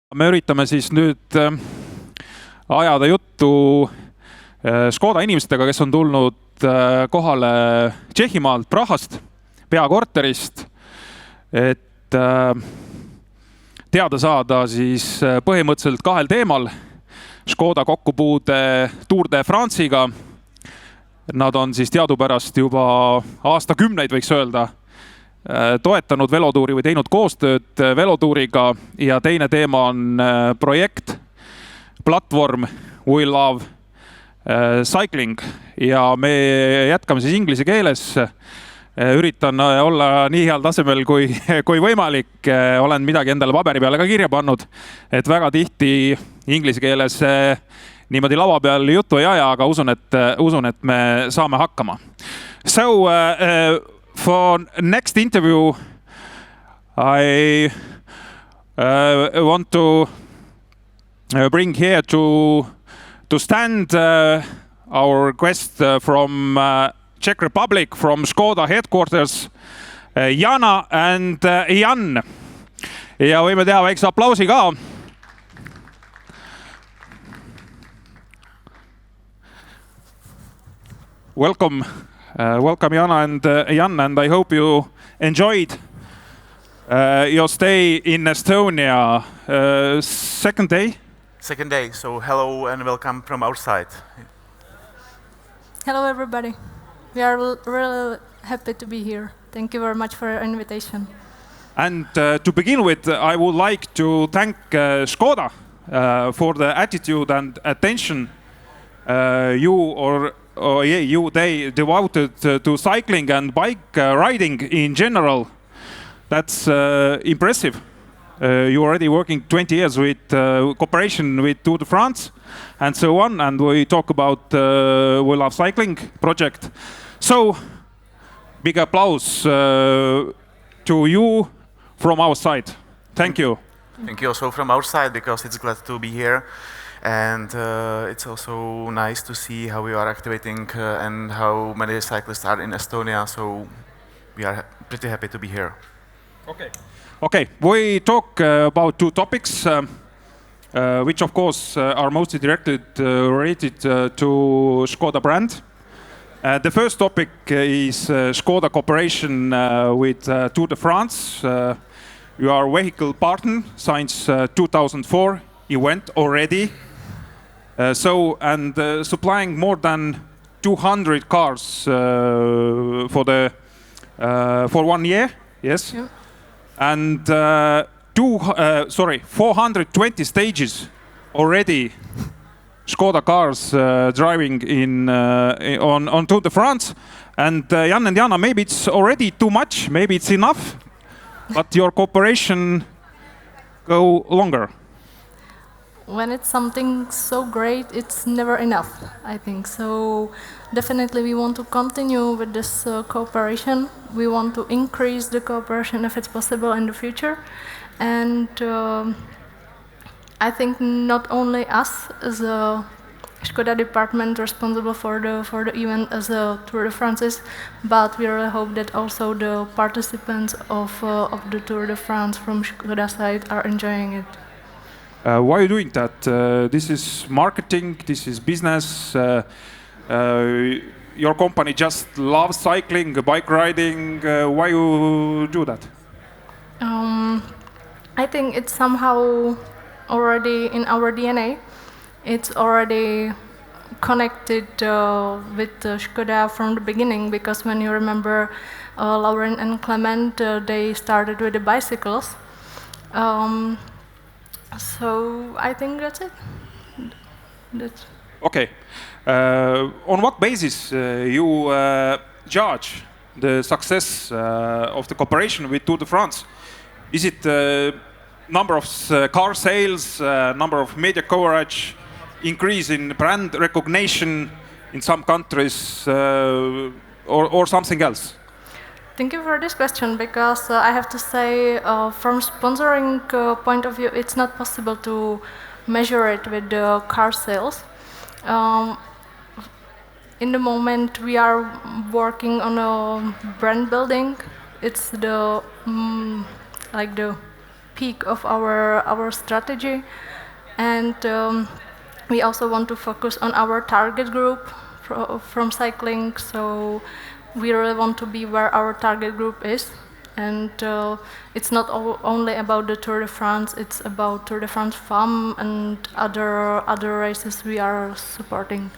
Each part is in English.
me üritame siis nüüd ajada juttu Škoda inimestega, kes on tulnud kohale Tšehhimaalt, Prahast, peakorterist, et teada saada siis põhimõtteliselt kahel teemal. Škoda kokkupuude Tour de France'iga. Nad on siis teadupärast juba aastakümneid, võiks öelda, toetanud velotuuri või teinud koostööd velotuuriga, ja teine teema on projekt, platvorm We Love Cycling, ja me jätkame siis inglise keeles. Üritan olla nii heal tasemel kui võimalik. Olen midagi endale paberi peale ka kirja pannud, et väga tihti inglise keeles niimoodi lava peal juttu ei aja, aga usun, et me saame hakkama. So, for next interview, I want to bring here to stand our guest from Czech Republic, from Škoda headquarters, Jana and Jan. Ja võime teha väikse aplausi ka. Welcome. Welcome, Jana and Jan, and I hope you enjoyed your stay in Estonia. Second day? Second day, so hello and welcome from our side. Hello, everybody. We are really happy to be here. Thank you very much for your invitation. And to begin with, I would like to thank Škoda for the attitude and attention they devoted to cycling and bike riding in general. That's impressive. You're already working 20 years with cooperation with Tour de France and so on, and we talk about We Love Cycling project. So, big applause to you from our side. Thank you. Thank you also from our side, because it's glad to be here. And it's also nice to see how we are activating and how many cyclists are in Estonia. So we are pretty happy to be here. Okay, we talk about two topics, which of course are mostly related to Škoda brand. The first topic is Škoda cooperation with Tour de France. You are a vehicle partner since 2004 event already. Supplying more than 200 cars for 1 year, yes? Yeah. And 420 stages already. Škoda cars driving on Tour de France. And Jan and Jana, maybe it's already too much, maybe it's enough, but your cooperation go longer. When it's something so great, it's never enough, I think. So definitely we want to continue with this cooperation. We want to increase the cooperation if it's possible in the future. And I think not only us as a Škoda department responsible for the event as a Tour de France, but we really hope that also the participants of the Tour de France from Škoda side are enjoying it. Why are you doing that? This is marketing, this is business. Your company just loves cycling, bike riding. Why you do that? I think it's somehow already in our DNA. It's already connected with Škoda from the beginning, because when you remember Lauren and Clement, they started with the bicycles. So I think that's it. Okay. On what basis you judge the success of the cooperation with Tour de France? Is it number of car sales, number of media coverage, increase in brand recognition in some countries, or something else? Thank you for this question, because I have to say, from sponsoring point of view, it's not possible to measure it with the car sales. In the moment, we are working on a brand building. It's the peak of our strategy, and we also want to focus on our target group from cycling. So we really want to be where our target group is. And it's not only about the Tour de France, it's about Tour de France Femmes and other races we are supporting.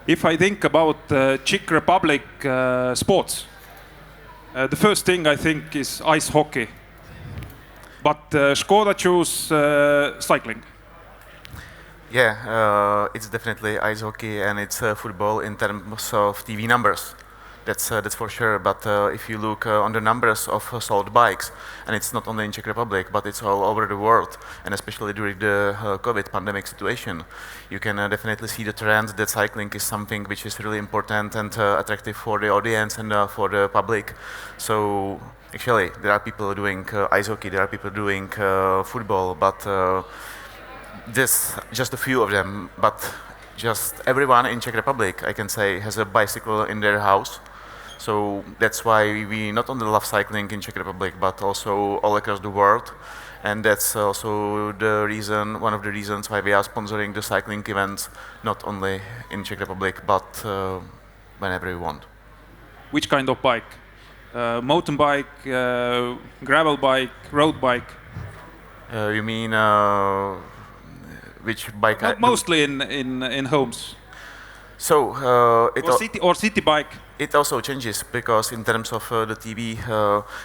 If I think about Czech Republic sports, the first thing I think is ice hockey. But Škoda chose cycling. Yeah, it's definitely ice hockey and it's football in terms of TV numbers. That's for sure. But if you look on the numbers of sold bikes, and it's not only in Czech Republic, but it's all over the world, and especially during the COVID pandemic situation, you can definitely see the trend that cycling is something which is really important and attractive for the audience and for the public. So actually, there are people doing ice hockey, there are people doing football, but this just a few of them. But just everyone in Czech Republic, I can say, has a bicycle in their house. So that's why we not only love cycling in Czech Republic, but also all across the world. And that's also the reason, one of the reasons why we are sponsoring the cycling events, not only in Czech Republic, but whenever we want. Which kind of bike? Mountain bike, gravel bike, road bike? You mean which bike? Mostly in homes. So Or city bike. It also changes because in terms of the TV,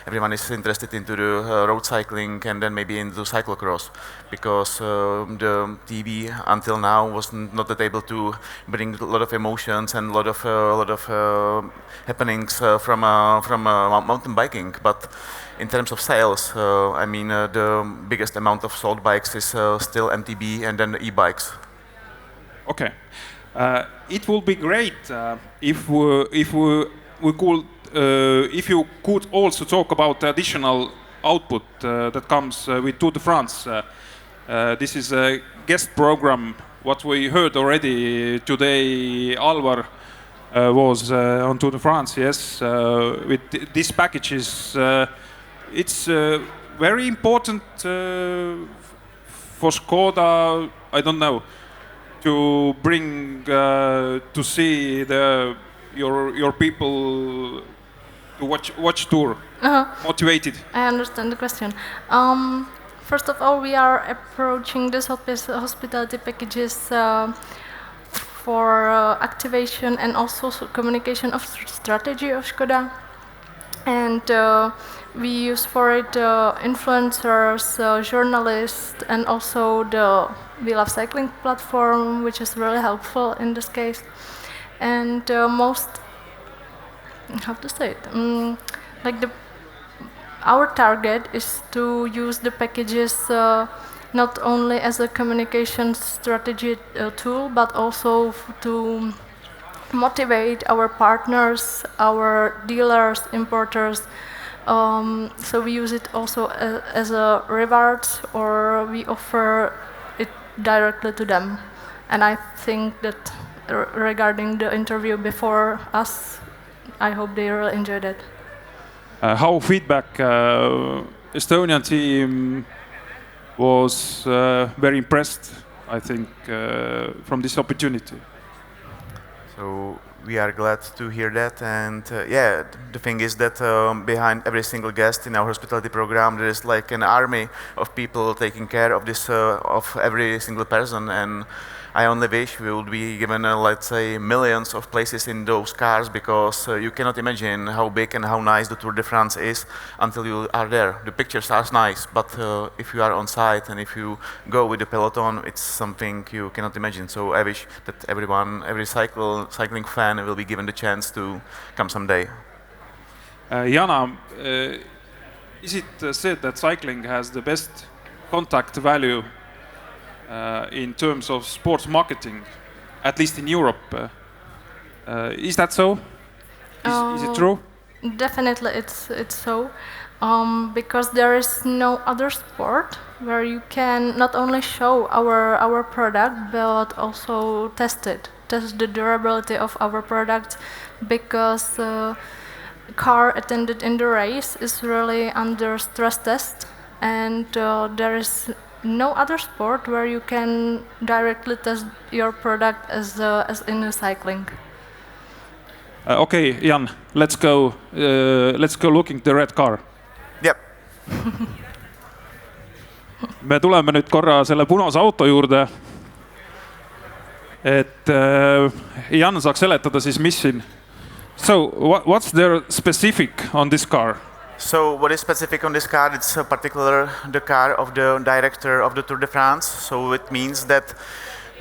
everyone is interested into the road cycling and then maybe into cyclocross, because the TV until now was not able to bring a lot of emotions and a lot of happenings from mountain biking. But in terms of sales, I mean the biggest amount of sold bikes is still MTB and then the e-bikes. Okay. It will be great if you could also talk about the additional output that comes with Tour de France. This is a guest program. What we heard already today, Alvar was on Tour de France. Yes, with these packages, it's very important for Škoda. I don't know. To bring to see your people to watch Tour, motivated. I understand the question. First of all, we are approaching this hospitality packages for activation and also communication of strategy of Škoda, and we use for it influencers, journalists, and also the We Love Cycling platform, which is really helpful in this case. And how to say it? Our target is to use the packages not only as a communication strategy tool, but also to motivate our partners, our dealers, importers. So we use it also as a reward, or we offer it directly to them. And I think that regarding the interview before us, I hope they really enjoyed it. How feedback? Estonian team was very impressed, I think, from this opportunity. So we are glad to hear that, and yeah, the thing is that behind every single guest in our hospitality program, there is like an army of people taking care of this, of every single person, and I only wish we would be given, let's say, millions of places in those cars, because you cannot imagine how big and how nice the Tour de France is until you are there. The pictures are nice, but if you are on site and if you go with the peloton, it's something you cannot imagine. So I wish that everyone, every cycling fan will be given the chance to come someday. Jana, is it said that cycling has the best contact value in terms of sports marketing, at least in Europe? Is that so? Is it true? Definitely, it's so, because there is no other sport where you can not only show our product but also test the durability of our product, because car attended in the race is really under stress test, and there is no other sport where you can directly test your product as in a cycling. Okay, Jan, let's go looking the red car. Yep. Me tuleme nüüd korra selle punase auto juurde. Et Jan saaks seletada siis, mis siin. So, what's there specific on this car? So what is specific on this car? It's particular the car of the director of the Tour de France. So it means that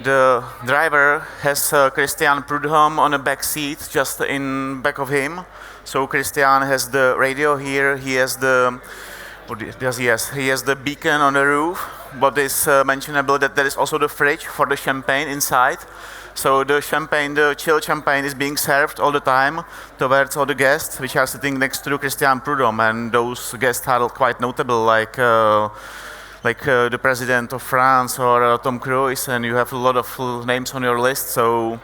the driver has Christian Prudhomme on the back seat, just in back of him. So Christian has the radio here. He has the he has the beacon on the roof. What is mentionable that there is also the fridge for the champagne inside. So the champagne, the chilled champagne, is being served all the time towards all the guests, which are sitting next to Christian Prudhomme, and those guests are quite notable, like the president of France or Tom Cruise, and you have a lot of names on your list. So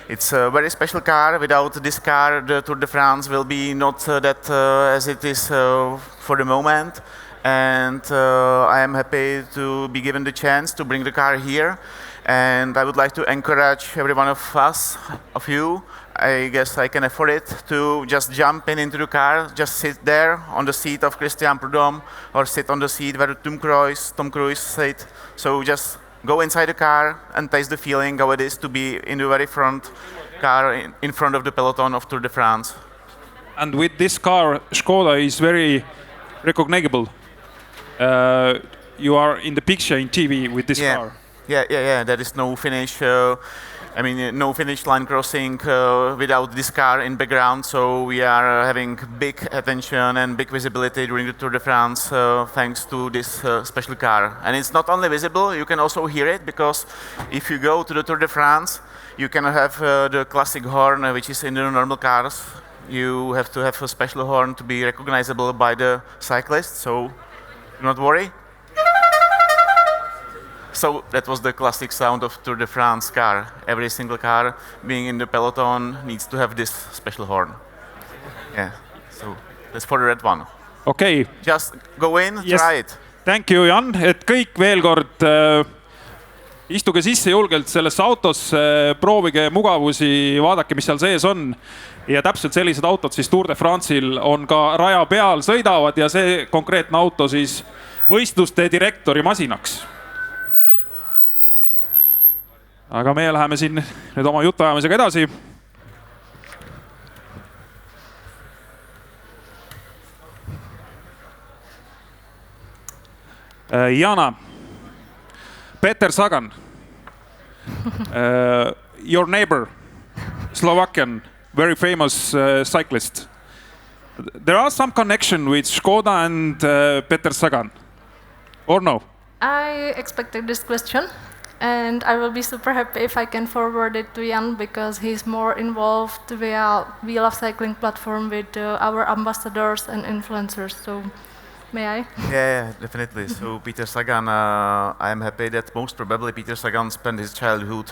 it's a very special car. Without this car, the Tour de France will be not that as it is for the moment. And I am happy to be given the chance to bring the car here. And I would like to encourage every one of us, of you, I guess I can afford it, to just jump into the car, just sit there on the seat of Christian Prudhomme, or sit on the seat where Tom Cruise sat. So just go inside the car and taste the feeling how it is to be in the very front car, in front of the peloton of Tour de France. And with this car, Škoda is very recognizable. You are in the picture in TV with this car. Yeah. There is no finish. No finish line crossing without this car in background. So we are having big attention and big visibility during the Tour de France thanks to this special car. And it's not only visible, you can also hear it, because if you go to the Tour de France, you cannot have the classic horn, which is in the normal cars. You have to have a special horn to be recognizable by the cyclist. So do not worry. So that was the classic sound of Tour de France car. Every single car being in the peloton needs to have this special horn. Yeah, so that's for the red one. Okay. Just go in, yes. Try it. Thank you, Jan. Et kõik veel kord istuge sisse julgelt sellesse autosse, proovige mugavusi, vaadake, mis seal sees on. Ja täpselt sellised autod siis Tour de France'il on ka raja peal, sõidavad, ja see konkreetne auto siis võistluste direktori masinaks. Aga meie läheme siin nüüd oma jutuajamisega edasi. Jana, Peter Sagan, your neighbor, Slovakian, very famous cyclist. There are some connection with Škoda and Peter Sagan, or no? I expected this question. And I will be super happy if I can forward it to Jan, because he's more involved via We Love Cycling platform with our ambassadors and influencers. So, may I? Yeah, definitely. So Peter Sagan, I am happy that most probably Peter Sagan spent his childhood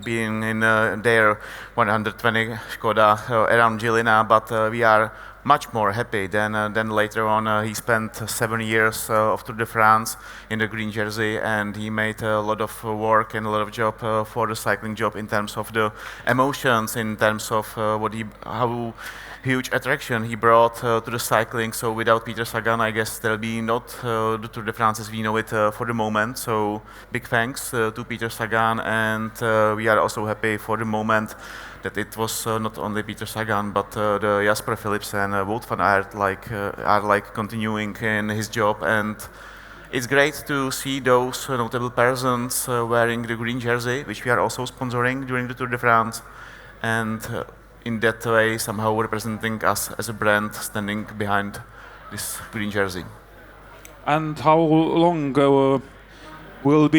being in their 120 Škoda around Žilina, but we are much more happy than later on. He spent 7 years of Tour de France in the green jersey, and he made a lot of work and a lot of job for the cycling job in terms of the emotions, in terms of how huge attraction he brought to the cycling. So without Peter Sagan, I guess there'll be not the Tour de France as we know it for the moment. So big thanks to Peter Sagan, and we are also happy for the moment that it was not only Peter Sagan, but the Jasper Philips and Wout van Aert are continuing in his job. And it's great to see those notable persons wearing the green jersey, which we are also sponsoring during the Tour de France, and in that way somehow representing us as a brand standing behind this green jersey. And how long will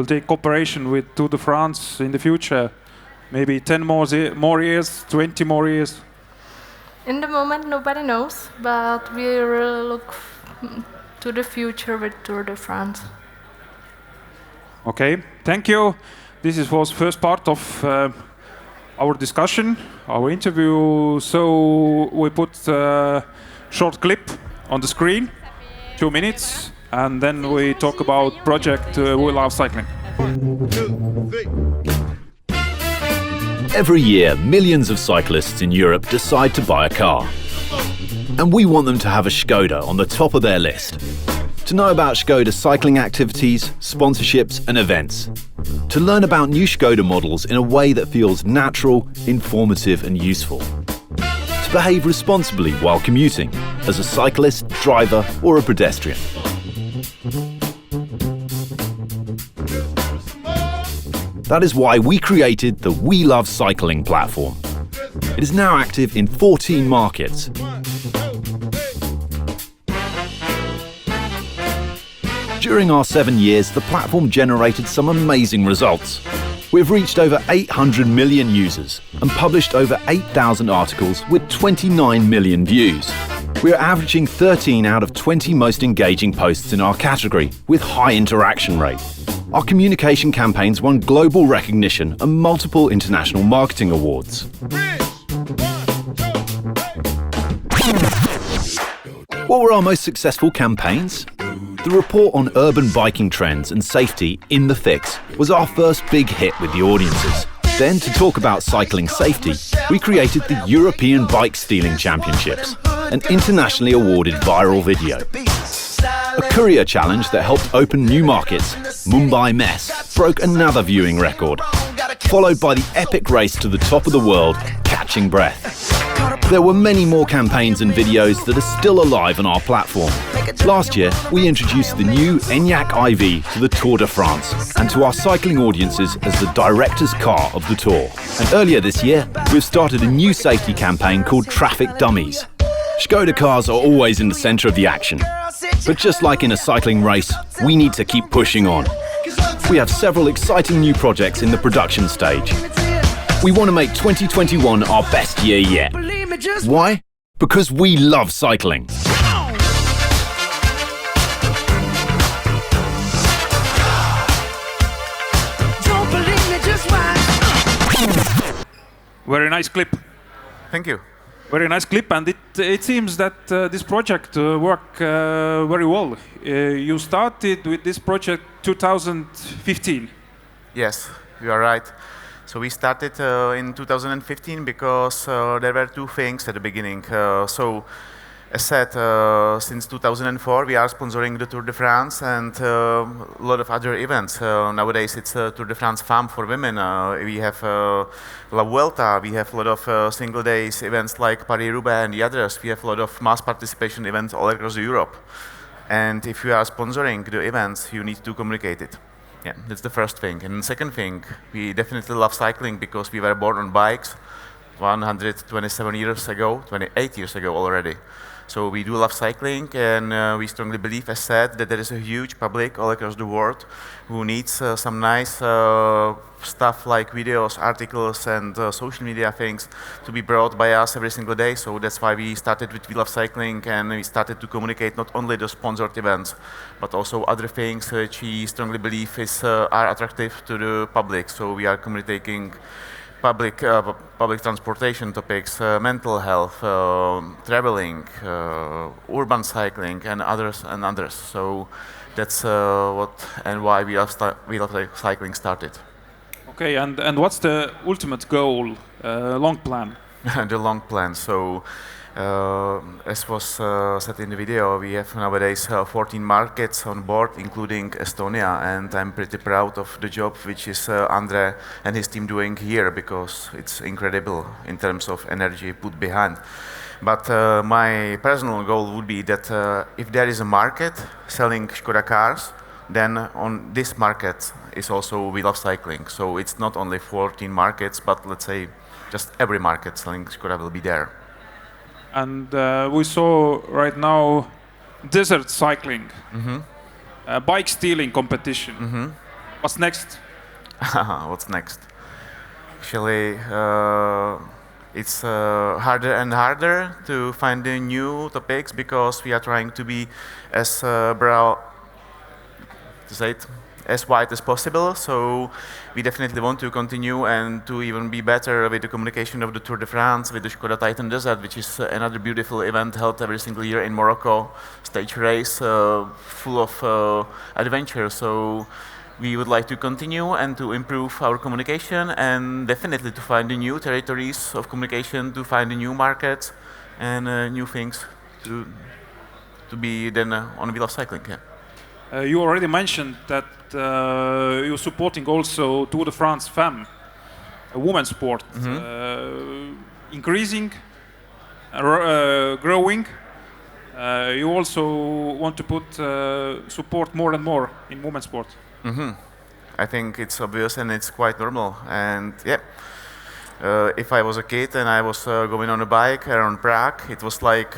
take cooperation with Tour de France in the future? Maybe 10 more years, 20 more years? In the moment, nobody knows, but we really look to the future with Tour de France. Okay, thank you. This was first part of our discussion, our interview. So we put a short clip on the screen. 2 minutes, and then we talk about project We Love Cycling. Every year, millions of cyclists in Europe decide to buy a car. And we want them to have a Škoda on the top of their list. To know about Škoda cycling activities, sponsorships and events. To learn about new Škoda models in a way that feels natural, informative and useful. To behave responsibly while commuting, as a cyclist, driver or a pedestrian. That is why we created the We Love Cycling platform. It is now active in 14 markets. During our 7 years, the platform generated some amazing results. We've reached over 800 million users and published over 8,000 articles with 29 million views. We are averaging 13 out of 20 most engaging posts in our category, with high interaction rate. Our communication campaigns won global recognition and multiple international marketing awards. What were our most successful campaigns? The report on urban biking trends and safety in The Fix was our first big hit with the audiences. Then, to talk about cycling safety, we created the European Bike Stealing Championships, an internationally awarded viral video. A courier challenge that helped open new markets, Mumbai Mess, broke another viewing record, followed by the epic race to the top of the world, Catching Breath. There were many more campaigns and videos that are still alive on our platform. Last year, we introduced the new Enyaq iV to the Tour de France and to our cycling audiences as the director's car of the Tour. And earlier this year, we've started a new safety campaign called Traffic Dummies. Škoda cars are always in the centre of the action. But just like in a cycling race, we need to keep pushing on. We have several exciting new projects in the production stage. We want to make 2021 our best year yet. Why? Because we love cycling. Very nice clip. Thank you. Very nice clip, and it seems that this project worked very well. You started with this project 2015. Yes, you are right. So we started in 2015 because there were two things at the beginning. As said, since 2004 we are sponsoring the Tour de France and a lot of other events. Nowadays it's Tour de France Femmes for women. We have La Vuelta, we have a lot of single days events like Paris-Roubaix and the others. We have a lot of mass participation events all across Europe. And if you are sponsoring the events, you need to communicate it. Yeah, that's the first thing. And the second thing, we definitely love cycling because we were born on bikes 127 years ago, 28 years ago already. So we do love cycling, and we strongly believe, as said, that there is a huge public all across the world who needs some nice stuff like videos, articles, and social media things to be brought by us every single day. So that's why we started with We Love Cycling, and we started to communicate not only the sponsored events, but also other things which we strongly believe are attractive to the public. So we are communicating public transportation topics, mental health, traveling, urban cycling, and others. So that's what and why We Love Cycling started. Okay, and what's the ultimate goal, long plan? The long plan. So, as was said in the video, we have nowadays 14 markets on board, including Estonia, and I'm pretty proud of the job which is Andre and his team doing here, because it's incredible in terms of energy put behind. But my personal goal would be that if there is a market selling Škoda cars, then on this market is also We Love Cycling. So it's not only 14 markets, but let's say just every market selling Škoda will be there. And we saw right now desert cycling, bike stealing competition. What's next? What's next? Actually, it's harder and harder to find the new topics because we are trying to be as as wide as possible. So we definitely want to continue and to even be better with the communication of the Tour de France, with the Skoda Titan Desert, which is another beautiful event held every single year in Morocco, stage race full of adventure. So we would like to continue and to improve our communication and definitely to find the new territories of communication, to find the new markets and new things to be then on wheel of cycling. Yeah. You already mentioned that you're supporting also Tour de France Femme, a women's sport, increasing, growing. You also want to put support more and more in women's sport. I think it's obvious and it's quite normal. And yeah, if I was a kid and I was going on a bike around Prague, it was like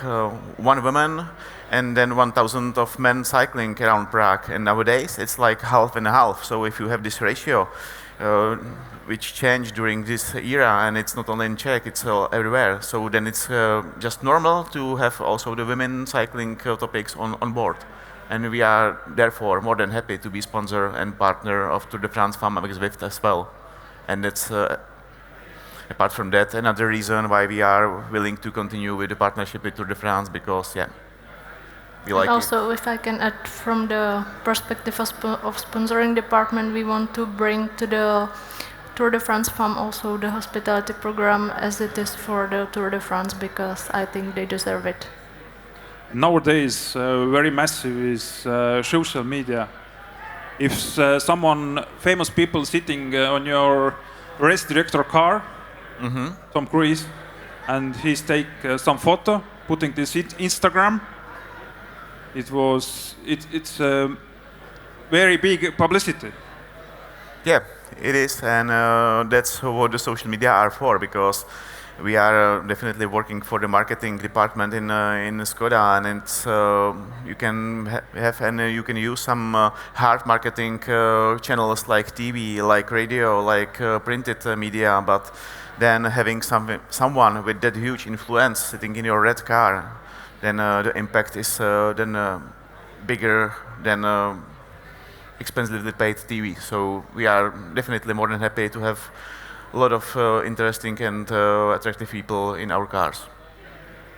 one woman and then 1,000 of men cycling around Prague. And nowadays it's like half and half. So if you have this ratio, which changed during this era, and it's not only in Czech, it's everywhere. So then it's just normal to have also the women cycling topics on board. And we are therefore more than happy to be sponsor and partner of Tour de France Femmes avec Zwift as well. And that's apart from that, another reason why we are willing to continue with the partnership with Tour de France, because yeah, we like and also, if I can add, from the perspective of sponsoring department, we want to bring to the Tour de France Femmes also the hospitality program as it is for the Tour de France, because I think they deserve it. Nowadays, very massive is social media. If someone, famous people sitting on your race director car, Tom Cruise, and he's take some photo, putting this in Instagram, it's very big publicity. Yeah, it is, and that's what the social media are for, because we are definitely working for the marketing department in Skoda, and it's you can have and you can use some hard marketing channels like TV, like radio, like printed media, but then having someone with that huge influence sitting in your red car, then the impact is then bigger than expensively paid TV. So we are definitely more than happy to have a lot of interesting and attractive people in our cars.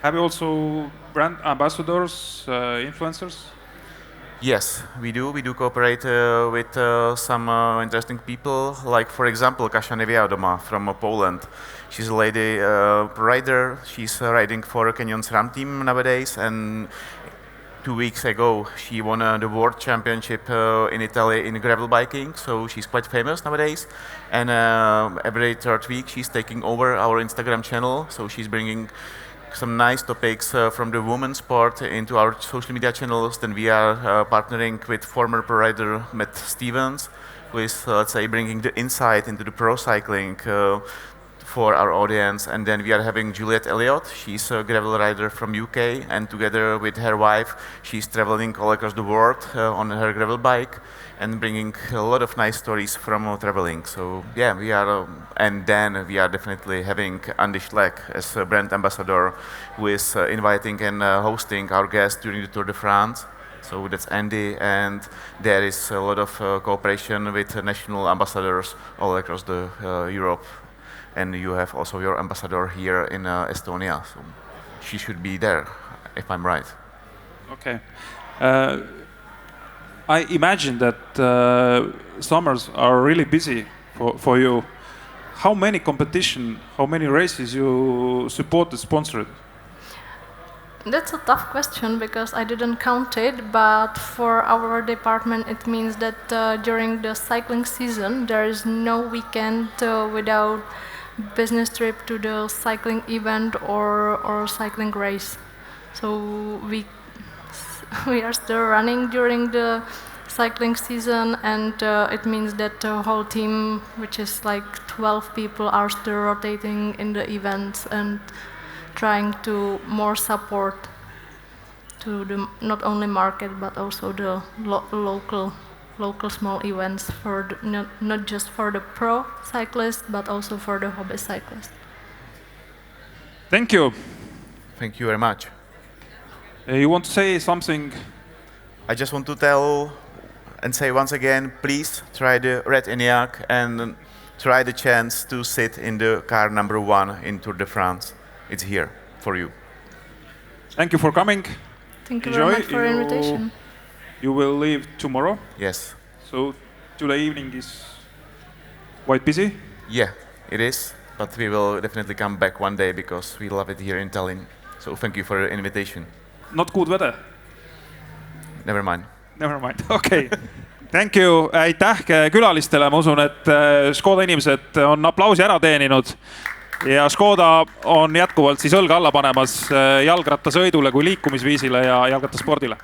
Have you also brand ambassadors, influencers? Yes, we do. We do cooperate with some interesting people, like for example Kasia Niewiadoma from Poland. She's a lady rider. She's riding for Canyon SRAM team nowadays, and 2 weeks ago she won the world championship in Italy in gravel biking, so she's quite famous nowadays. And every third week she's taking over our Instagram channel, so she's bringing some nice topics from the women's sport into our social media channels. Then we are partnering with former pro rider Matt Stevens, who is, let's say, bringing the insight into the pro cycling for our audience. And then we are having Juliette Elliott. She's a gravel rider from UK, and together with her wife, she's traveling all across the world on her gravel bike and bringing a lot of nice stories from traveling. So yeah, we are, and then we are definitely having Andy Schleck as a brand ambassador, who is inviting and hosting our guests during the Tour de France. So that's Andy, and there is a lot of cooperation with national ambassadors all across the Europe. And you have also your ambassador here in Estonia, so she should be there, if I'm right. Okay. I imagine that summers are really busy for you. How many how many races you support and sponsored? That's a tough question because I didn't count it, but for our department it means that during the cycling season there is no weekend without business trip to the cycling event or cycling race. So we are still running during the cycling season, and it means that the whole team, which is like 12 people, are still rotating in the events and trying to more support to the not only market but also the local small events for not just for the pro cyclists but also for the hobby cyclists. Thank you. Thank you very much. You want to say something? I just want to tell and say once again, please try the Red Enyaq and try the chance to sit in the car number 1 in Tour de France. It's here for you. Thank you for coming. Thank you Enjoy. very much for your invitation. You will leave tomorrow. Yes. So today evening is quite busy. Yeah, it is. But we will definitely come back one day because we love it here in Tallinn. So thank you for your invitation. Not good weather. Never mind. Never mind. Okay. Thank you. Aitäh külalistele. Ma usun, et Škoda inimesed on aplausi ära teeninud. Ja Škoda on jätkuvalt siis õlga alla panemas jalgrattasõidule kui liikumisviisile ja jalgrattaspordile.